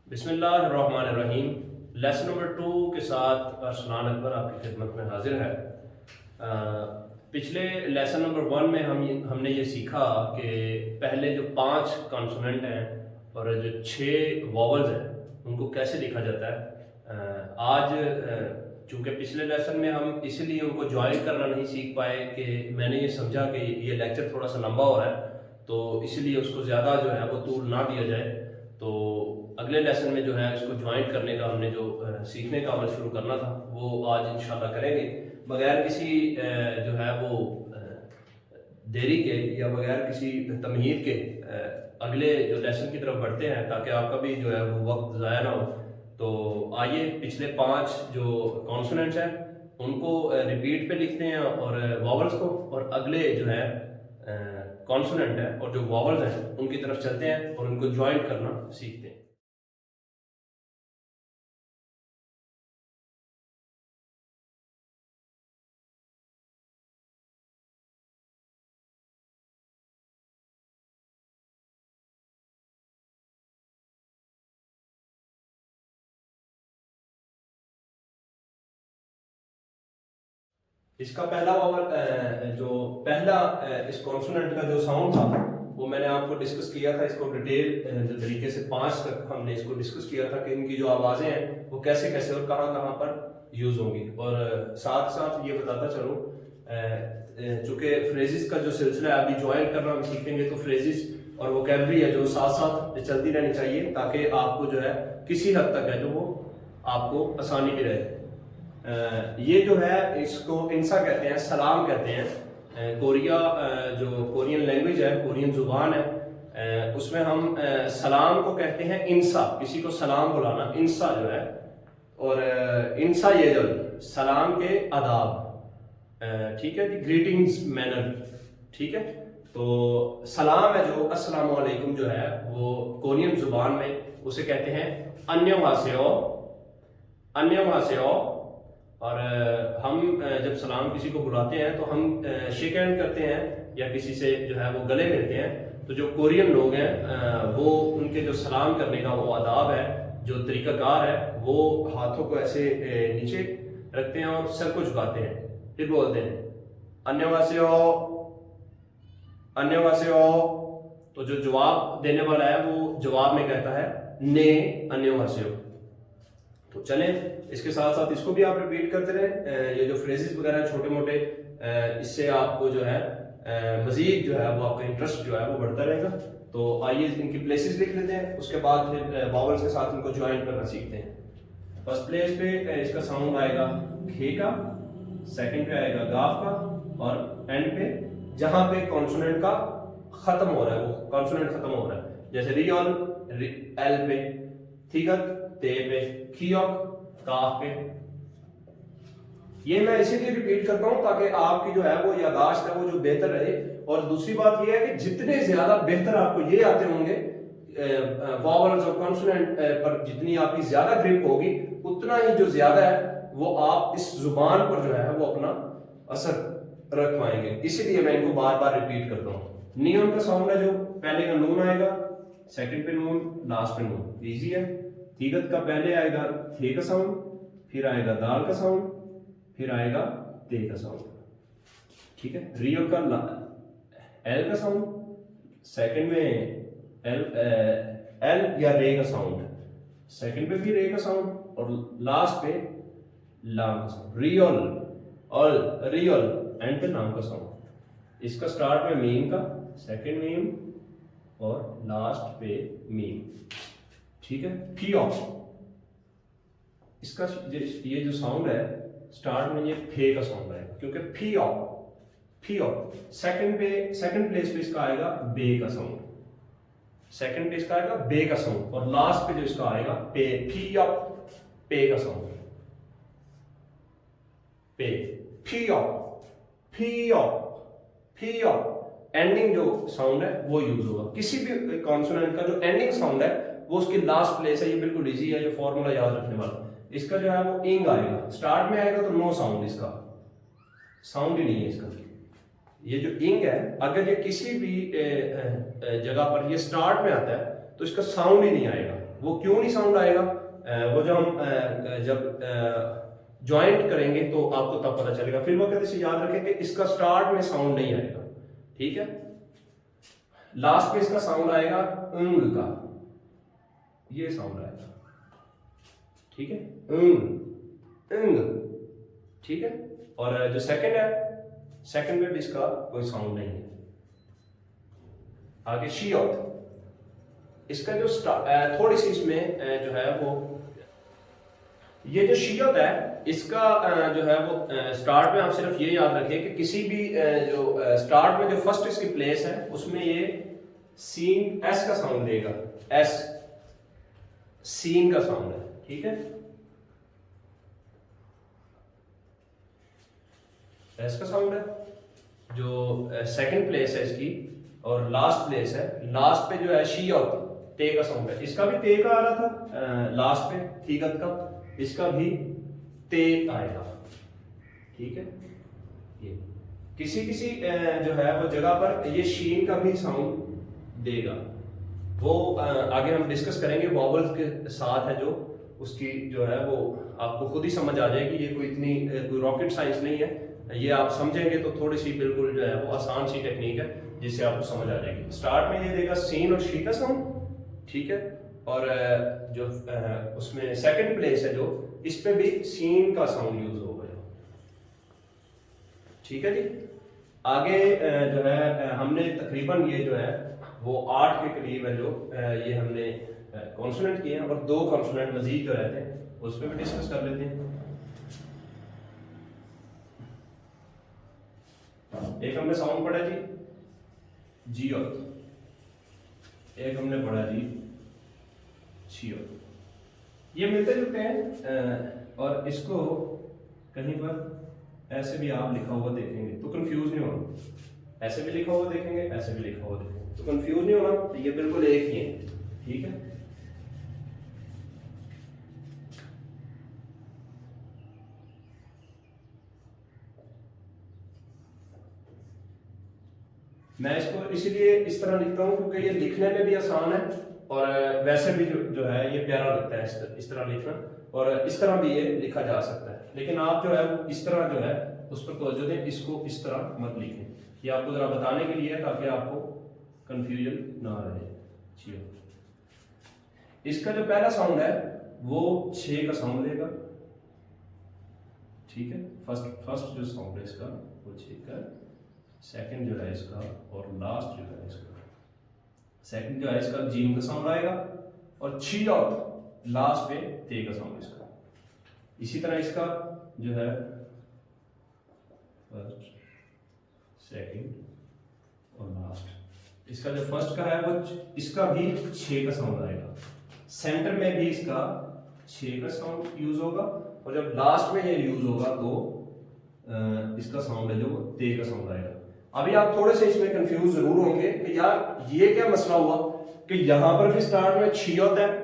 बिस्मिल्लाहिर्रहमानिर्रहीम। Lesson number 2 के साथ अरसलान अकबर आपकी खिदमत में हाजिर है। पिछले लेसन नंबर 1 में हमने ये सीखा कि पहले जो 5 कॉन्सोनेंट हैं और जो 6 वॉवल्स हैं उनको कैसे लिखा जाता है। आज चूँकि पिछले लेसन में हम इसलिए उनको ज्वाइन करना नहीं सीख पाए कि मैंने ये समझा कि ये लेक्चर थोड़ा सा लंबा हो रहा है, तो इसलिए उसको ज़्यादा जो है वो तूल ना दिया जाए। तो अगले लेसन में जो है इसको ज्वाइन करने का हमने जो सीखने का अमल शुरू करना था वो आज इंशाल्लाह करेंगे, बगैर किसी जो है वो देरी के या बगैर किसी तमहीद के अगले जो लेसन की तरफ बढ़ते हैं ताकि आपका भी जो है वो वक्त ज़ाया ना हो। तो आइए पिछले 5 जो कॉन्सोनेंट्स हैं उनको रिपीट पे लिखते हैं और वॉवल्स को, और अगले जो है कॉन्सोनेंट है और जो वॉवल्स हैं उनकी तरफ चलते हैं और उनको ज्वाइन करना सीखते हैं। इसका पहला वॉवल जो पहला इस कॉन्सोनेंट का जो साउंड था वो मैंने आपको डिस्कस किया था। इसको डिटेल तरीके से 5 तक हमने इसको डिस्कस किया था कि इनकी जो आवाज़ें हैं वो कैसे कैसे और कहाँ कहाँ पर यूज़ होंगी। और साथ साथ ये बताता चलूँ चूँकि फ्रेजेस का जो सिलसिला है अभी ज्वाइन करना हम सीखेंगे, तो फ्रेजेस और वोकैबुलरी है जो साथ साथ चलती रहनी चाहिए ताकि आपको जो है किसी हद तक है जो वो आपको आसानी भी रहे। ये जो है इसको इंसा कहते हैं, सलाम कहते हैं। कोरिया जो कोरियन लैंग्वेज है, कोरियन जुबान है, उसमें हम सलाम को कहते हैं इंसा। किसी को सलाम बुलाना इंसा जो है, और इंसा ये जो सलाम के आदाब, ठीक है जी, ग्रीटिंग्स मैनर, ठीक है। तो सलाम है जो अस्सलाम वालेकुम जो है वो कोरियन जुबान में उसे कहते हैं अन्योंहासेओ, अन्योंहासेओ। और हम जब सलाम किसी को बुलाते हैं तो हम शेक हैंड करते हैं या किसी से जो है वो गले मिलते हैं। तो जो कोरियन लोग हैं वो उनके जो सलाम करने का वो आदाब है, जो तरीकाकार है, वो हाथों को ऐसे नीचे रखते हैं और सर को झुकाते हैं, फिर बोलते हैं अन्योंहासेओ, अन्योंहासेओ। तो जो जवाब देने वाला है वो जवाब में कहता है ने अन्योंहासेओ। तो चलें इसके साथ साथ इसको भी आप रिपीट करते रहें। ये जो फ्रेजेस वगैरह छोटे मोटे, इससे आपको जो है मजीद जो है वो आपका इंटरेस्ट जो है वो बढ़ता रहेगा। तो आइए इनकी प्लेसेस लिख लेते हैं, उसके बाद फिर वॉवल्स के साथ इनको ज्वाइन करना सीखते हैं। फर्स्ट प्लेस पे इसका साउंड आएगा घे का, सेकंड पे आएगा गाफ का, और एंड पे जहां पे कॉन्सोनेंट का खत्म हो रहा है, वो कॉन्सोनेंट खत्म हो रहा है, जैसे रियल एल पे, थीगत ते पे, खियोक काफ पे। ये मैं इसीलिए रिपीट करता हूं ताकि आपकी जो है वो यादाश्त है वो जो बेहतर रहे। और दूसरी बात ये है कि जितने ज्यादा बेहतर आपको ये आते होंगे वॉवल्स और कॉन्सोनेंट पर, जितनी आपकी ज्यादा ग्रिप होगी उतना ही जो ज्यादा है वो आप इस जुबान पर जो है वो अपना असर रख पाएंगे। इसीलिए मैं इनको बार बार रिपीट करता हूँ। नियन का साउंड है जो पहले का नून आएगा, सेकंड पे नून, लास्ट पे नून, इजी है। थीगत का पहले आएगा थे का साउंड, फिर आएगा दाल का साउंड, फिर आएगा ते का साउंड, ठीक है। रियल का एल का साउंड, सेकंड में एल या रे का साउंड, सेकंड पे भी रे का साउंड, और लास्ट पे लाम का साउंड। रियल और रियल एंड पे लाम का साउंड। इसका स्टार्ट में मीम का, सेकंड मीम और लास्ट पे मीम, ठीक है। फियो, इसका ये जो साउंड है स्टार्ट में ये फे का साउंड आएगा क्योंकि फियो, फियो। सेकंड प्लेस पे इसका आएगा बे का साउंड, सेकंड पे इसका आएगा बे का साउंड, और लास्ट पे जो इसका आएगा पे, फियो पे का साउंड, पे, फियो, फियो, फियो। एंडिंग जो साउंड है वो यूज होगा किसी भी कॉन्सोनेंट का। जो एंडिंग साउंड है वो उसकी लास्ट प्लेस है। ये बिल्कुल इजी है, ये फॉर्मूला याद रखने वाला। इसका जो है वो इंग आएगा, स्टार्ट में आएगा तो नो साउंड, इसका साउंड ही नहीं है इसका। ये जो इंग है अगर ये किसी भी जगह पर ये स्टार्ट में आता है तो इसका साउंड ही नहीं आएगा। वो क्यों नहीं साउंड आएगा? वो जो हम जब ज्वाइंट करेंगे तो आपको तब पता चलेगा। फिर वो कहते याद रखें कि इसका स्टार्ट में साउंड नहीं आएगा, ठीक है। लास्ट में इसका साउंड आएगा अंग का, ये साउंड आएगा, ठीक है, अंग अंग, ठीक है। और जो सेकंड है, सेकंड में भी इसका कोई साउंड नहीं है। आगे शियोत, इसका जो थोड़ी सी इसमें जो है वो, ये जो शियोत है इसका जो है वो स्टार्ट में आप सिर्फ ये याद रखिए कि किसी भी जो स्टार्ट में जो फर्स्ट इसकी प्लेस है उसमें ये सीन एस का साउंड देगा, एस सीन का साउंड है, ठीक है, एस का साउंड है। जो सेकंड प्लेस है इसकी और लास्ट प्लेस है, लास्ट पे जो है शियोत, ते का साउंड है। इसका भी ते का आ रहा था लास्ट पे, ठीकत का, इसका भी ते आएगा, ठीक है। ये किसी किसी जो है वो जगह पर ये शीन का भी साउंड देगा। वो आगे हम डिस्कस करेंगे वॉवल्स के साथ है, जो उसकी जो है वो आपको खुद ही समझ आ जाएगी। ये कोई इतनी कोई रॉकेट साइंस नहीं है, ये आप समझेंगे तो थोड़ी सी बिल्कुल जो है वो आसान सी टेक्निक है जिससे आपको समझ आ जाएगी। स्टार्ट में ये देगा सीन और शी का साउंड, ठीक है, और जो उसमें सेकंड प्लेस है जो, इस पे भी सीन का साउंड यूज होगा, ठीक है जी। आगे जो है हमने तकरीबन ये जो है वो 8 के करीब है जो ये हमने कॉन्सोनेंट किए हैं, और 2 कॉन्सोनेंट मजीद जो रहते हैं उस पर भी डिस्कस कर लेते हैं। एक हमने साउंड पढ़ा जी जियो, एक हमने पढ़ा जी छियो। ये मिलते जुलते हैं और इसको कहीं पर ऐसे भी आप लिखा हुआ देखेंगे तो कंफ्यूज नहीं होना, ऐसे भी लिखा हुआ देखेंगे, ऐसे भी लिखा हुआ देखेंगे तो कंफ्यूज नहीं होना, तो ये बिल्कुल एक ही है, ठीक है। मैं इसको इसीलिए इस तरह लिखता हूँ क्योंकि ये लिखने में भी आसान है और वैसे भी जो है ये प्यारा लगता है इस तरह लिखना, और इस तरह भी ये लिखा जा सकता है। लेकिन आप जो है वो इस तरह जो है उस पर तवज्जो दें, इसको इस तरह मत लिखें। ये आपको जरा बताने के लिए है ताकि आपको कंफ्यूजन ना रहे। इसका जो पहला साउंड है वो 6 का साउंड देगा, ठीक है। फर्स्ट जो साउंड है इसका वो 6 का, सेकंड जो है इसका, और लास्ट जो है इसका, सेकंड जो है इसका जीम का साउंड आएगा, और छी और लास्ट पे ते का साउंड इसका। इसी तरह इसका जो है फर्स्ट, सेकंड और लास्ट, इसका जो फर्स्ट का है वो इसका भी 6 का साउंड आएगा, सेंटर में भी इसका 6 का साउंड यूज होगा, और जब लास्ट में ये यूज होगा तो इसका साउंड है जो ते का साउंड आएगा। अभी आप थोड़े से इसमें कंफ्यूज जरूर होंगे कि यार ये क्या मसला हुआ कि यहां पर भी स्टार्ट में छी होता है,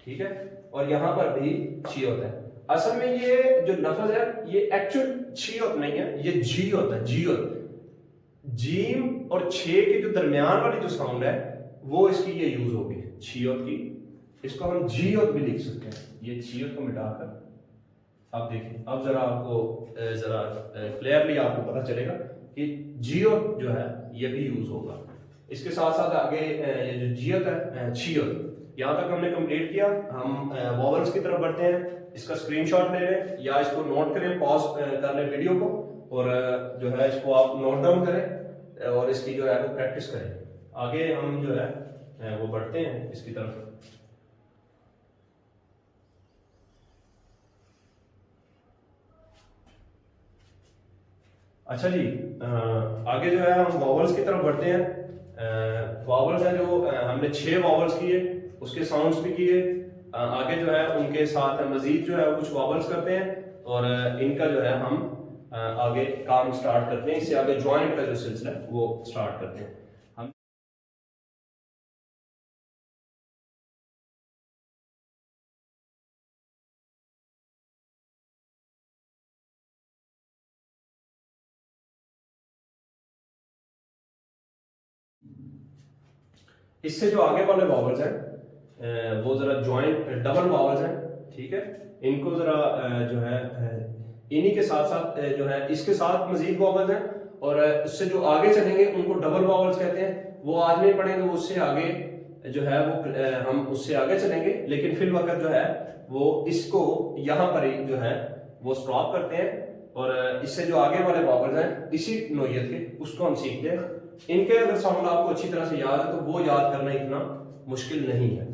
ठीक है, और यहां पर भी छी होता है। असल में ये जो लफ्ज है ये एक्चुअल छी होता नहीं है, ये जी होता है, जी होता है। जीम और छे के जो दरमियान वाली जो साउंड है वो इसकी ये यूज होगी छियोत की, इसको हम जियोत भी लिख सकते हैं। ये छियोत को मिटाकर आप देखिए, अब जरा आपको जरा क्लियरली आपको पता चलेगा कि जियो जो है ये भी यूज होगा। इसके साथ साथ आगे ये जो जियत है छियत, यहाँ तक हमने कंप्लीट किया। हम वॉवल्स की तरफ बढ़ते हैं। इसका स्क्रीनशॉट ले लें या इसको नोट करें, पॉज कर लें वीडियो को, और जो है इसको आप नोट डाउन करें और इसकी जो है वो प्रैक्टिस करें। आगे हम जो है वो बढ़ते हैं इसकी तरफ। अच्छा जी, आगे जो है हम वॉवल्स की तरफ बढ़ते हैं। वॉवल्स है जो हमने 6 वॉवल्स किए, उसके साउंड्स भी किए। आगे जो है उनके साथ मजीद जो है कुछ वॉवल्स करते हैं, और इनका जो है हम आगे काम स्टार्ट करते हैं। इससे आगे ज्वाइंट का जो सिलसिला है वो स्टार्ट करते हैं हम। इससे जो आगे वाले वावल्स हैं वो जरा जॉइंट डबल वावल्स हैं, ठीक है। इनको जरा जो है इन्हीं के साथ साथ जो है इसके साथ मजीद वावल्स हैं, और उससे जो आगे चलेंगे उनको डबल वावल्स कहते हैं। वो आज नहीं पढ़ेंगे, वो उससे आगे जो है वो हम उससे आगे चलेंगे, लेकिन फिल वक्त जो है वो इसको यहाँ पर ही जो है वो स्टॉप करते हैं, और इससे जो आगे वाले वावल्स हैं इसी नोयत के उसको हम सीखते हैं। इनके अगर साउंड आपको अच्छी तरह से याद है तो वो याद करना इतना मुश्किल नहीं है।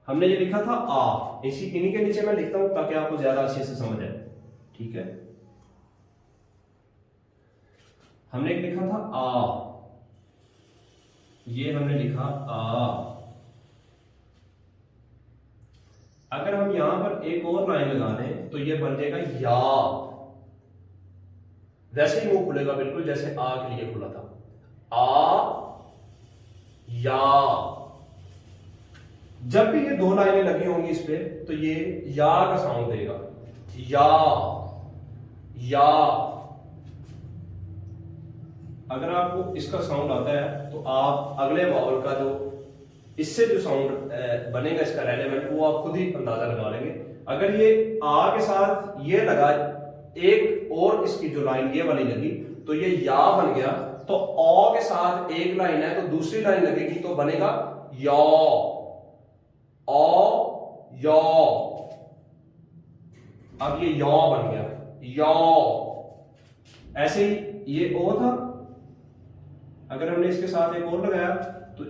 हमने ये लिखा था आ, इन्हीं के नीचे मैं लिखता हूं ताकि आपको ज्यादा अच्छे से समझ आए, ठीक है। हमने एक लिखा था आ, ये हमने लिखा आ। अगर हम यहां पर एक और लाइन लगा दें तो ये बन जाएगा या। वैसे ही मुंह खुलेगा बिल्कुल जैसे आ के लिए खुला था, आ या। जब भी ये दो लाइनें लगी होंगी इस पे तो ये या का साउंड देगा, या या। अगर आपको इसका साउंड आता है तो आप अगले वावल का जो इससे जो साउंड बनेगा इसका रेलेवेंट वो आप खुद ही अंदाजा लगा लेंगे। अगर ये आ के साथ ये लगा, एक और इसकी जो लाइन ये वाली लगी तो ये या बन गया, तो ओ के साथ एक लाइन है तो दूसरी लाइन लगेगी तो बनेगा यो, ओ यो। अब ये यो बन गया, यो। ऐसे ही ये ओ था, अगर हमने इसके साथ एक और लगाया तो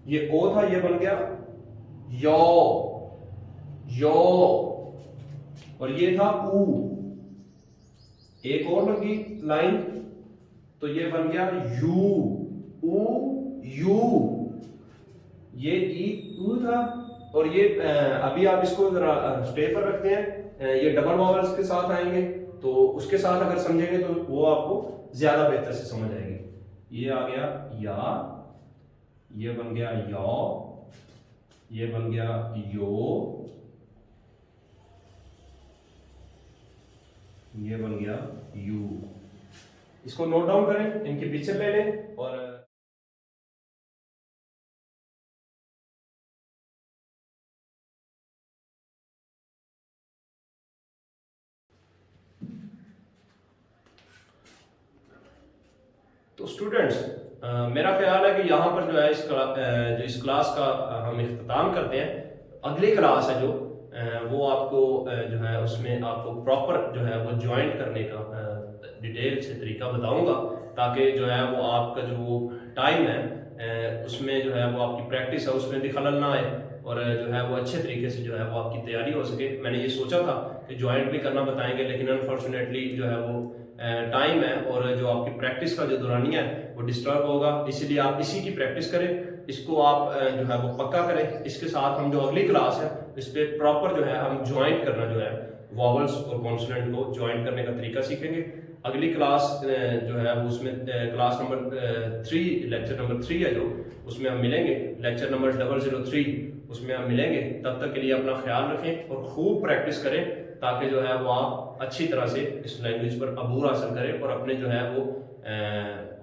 ये ओ था, ये बन गया यो, यो। और ये था ऊ, एक और लगी लाइन तो ये बन गया यू, ऊ यू। ये ई ऊ था, और ये अभी आप इसको जरा स्टे पर रखते हैं, ये डबल वावल्स के साथ आएंगे तो उसके साथ अगर समझेंगे तो वो आपको ज्यादा बेहतर से समझ आएगी। ये आ गया या, ये बन गया यो, ये बन गया यो, ये बन गया यू। इसको नोट डाउन करें, इनके पिक्चर ले लें और तो स्टूडेंट्स मेरा ख्याल है कि यहाँ पर जो है इस क्लास का हम इख्तिताम करते हैं। अगली क्लास है जो वो आपको जो है उसमें आपको प्रॉपर जो है वो ज्वाइंट करने का डिटेल से तरीका बताऊंगा, ताकि जो है वो आपका जो वो टाइम है उसमें जो है वो आपकी प्रैक्टिस है उसमें भी खलल ना आए, और जो है वो अच्छे तरीके से जो है वो आपकी तैयारी हो सके। मैंने ये सोचा था कि ज्वाइंट भी करना बताएंगे, लेकिन अनफॉर्चुनेटली जो है वो टाइम है और जो आपकी प्रैक्टिस का जो दौरानिया है वो डिस्टर्ब होगा, इसीलिए आप इसी की प्रैक्टिस करें, इसको आप जो है वो पक्का करें। इसके साथ हम जो अगली क्लास है इस पे प्रॉपर जो है हम ज्वाइंट करना जो है वॉवल्स और कॉन्सोनेंट को ज्वाइंट करने का तरीका सीखेंगे। अगली क्लास जो है वो उसमें क्लास नंबर 3 लेक्चर नंबर 3 है जो उसमें हम मिलेंगे, लेक्चर नंबर 003 उसमें हम मिलेंगे। तब तक के लिए अपना ख्याल रखें और खूब प्रैक्टिस करें, ताकि जो है वो आप अच्छी तरह से इस लैंग्वेज पर अबूर हासिल करें और अपने जो है वो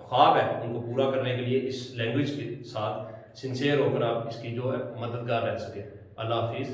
ख्वाब है उनको पूरा करने के लिए इस लैंग्वेज के साथ सिंसियर होकर आप इसकी जो है मददगार रह सके। अल्लाह हाफिज़।